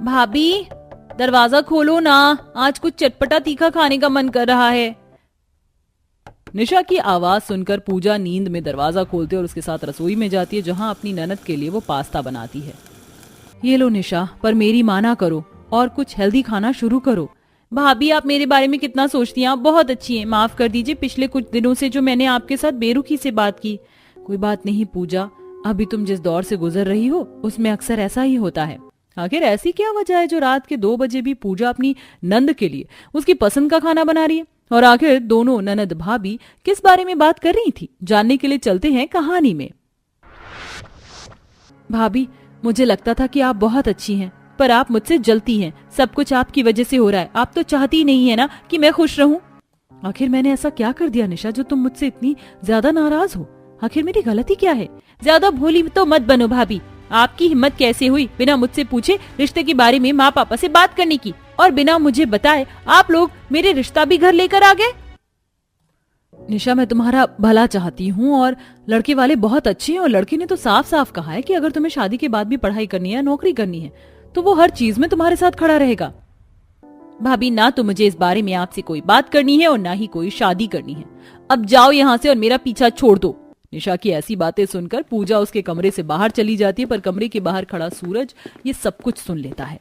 भाभी दरवाजा खोलो ना, आज कुछ चटपटा तीखा खाने का मन कर रहा है। निशा की आवाज सुनकर पूजा नींद में दरवाजा खोलती और उसके साथ रसोई में जाती है, जहां अपनी ननद के लिए वो पास्ता बनाती है। ये लो निशा, पर मेरी माना करो और कुछ हेल्दी खाना शुरू करो। भाभी आप मेरे बारे में कितना सोचती हैं, आप बहुत अच्छी हैं। माफ कर दीजिए पिछले कुछ दिनों से जो मैंने आपके साथ बेरुखी से बात की। कोई बात नहीं पूजा, अभी तुम जिस दौर से गुजर रही हो उसमें अक्सर ऐसा ही होता है। आखिर ऐसी क्या वजह है जो रात के 2 बजे भी पूजा अपनी नंद के लिए उसकी पसंद का खाना बना रही है? और आखिर दोनों ननद भाभी किस बारे में बात कर रही थी, जानने के लिए चलते हैं कहानी में। भाभी मुझे लगता था कि आप बहुत अच्छी हैं, पर आप मुझसे जलती हैं। सब कुछ आपकी वजह से हो रहा है। आप तो चाहती नहीं है ना कि मैं खुश रहूं। आखिर मैंने ऐसा क्या कर दिया निशा जो तुम मुझसे इतनी ज्यादा नाराज हो? आखिर मेरी गलती क्या है? ज्यादा भोली तो मत बनो भाभी। आपकी हिम्मत कैसे हुई बिना मुझसे पूछे रिश्ते के बारे में माँ पापा से बात करने की, और बिना मुझे बताए आप लोग मेरे रिश्ता भी घर लेकर आ गए। निशा मैं तुम्हारा भला चाहती हूँ और लड़के वाले बहुत अच्छे हैं, और लड़के ने तो साफ साफ कहा है कि अगर तुम्हें शादी के बाद भी पढ़ाई करनी है, नौकरी करनी है, तो वो हर चीज में तुम्हारे साथ खड़ा रहेगा। भाभी ना तो मुझे इस बारे में आपसे कोई बात करनी है और ना ही कोई शादी करनी है। अब जाओ यहाँ से और मेरा पीछा छोड़ दो। निशा की ऐसी बातें सुनकर पूजा उसके कमरे से बाहर चली जाती है, पर कमरे के बाहर खड़ा सूरज ये सब कुछ सुन लेता है।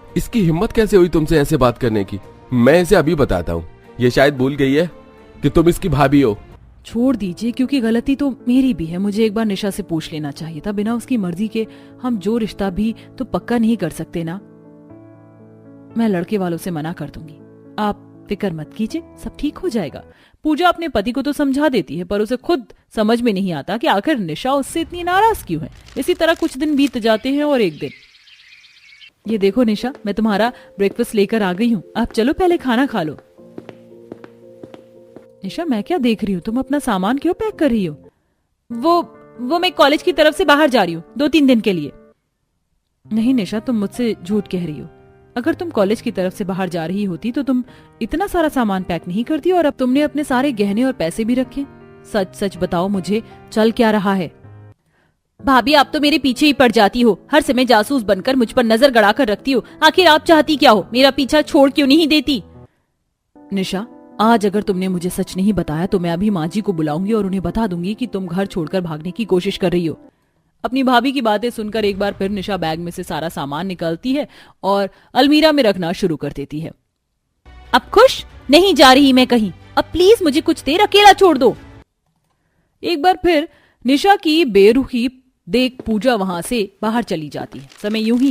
इसकी हिम्मत कैसे हुई तुमसे ऐसे बात करने की? मैं इसे अभी बताता हूँ। ये शायद भूल गई है कि तुम इसकी भाभी हो। छोड़ दीजिए, क्योंकि गलती तो मेरी भी है। मुझे एक बार निशा से पूछ लेना चाहिए था। बिना उसकी मर्जी के हम जो रिश्ता भी तो पक्का नहीं कर सकते ना। मैं लड़के वालों से मना कर दूंगी, आप फिक्र मत कीजिए, सब ठीक हो जाएगा। पूजा अपने पति को तो समझा देती है, पर उसे खुद समझ में नहीं आता कि आखिर निशा उससे इतनी नाराज क्यों है। इसी तरह कुछ दिन बीत जाते हैं और एक दिन, ये देखो निशा, मैं तुम्हारा ब्रेकफास्ट लेकर आ गई हूँ, आप चलो पहले खाना खा लो। निशा मैं क्या देख रही हूँ, तुम अपना सामान क्यों पैक कर रही हो? वो मैं कॉलेज की तरफ से बाहर जा रही हूँ 2-3 दिन के लिए। नहीं निशा, तुम मुझसे झूठ कह रही हो। अगर तुम कॉलेज की तरफ से बाहर जा रही होती तो तुम इतना सारा सामान पैक नहीं करती, और अब तुमने अपने सारे गहने और पैसे भी रखे। सच सच बताओ मुझे, चल क्या रहा है? भाभी आप तो मेरे पीछे ही पड़ जाती हो, हर समय जासूस बनकर मुझ पर नजर गड़ा कर रखती हो। आखिर आप चाहती क्या हो? मेरा पीछा छोड़ क्यों नहीं देती? निशा आज अगर तुमने मुझे सच नहीं बताया तो मैं अभी माँ जी को बुलाऊंगी और उन्हें बता दूंगी कि तुम घर छोड़कर भागने की कोशिश कर रही हो। अपनी भाभी की बातें सुनकर एक बार फिर निशा बैग में से सारा सामान निकालती है और अलमीरा में रखना शुरू कर देती है। अब खुश नहीं जा रही मैं कहीं, अब प्लीज मुझे कुछ देर अकेला छोड़ दो। एक बार फिर निशा की बेरुखी देख पूजा वहां से बाहर चली जाती है। समय यूं ही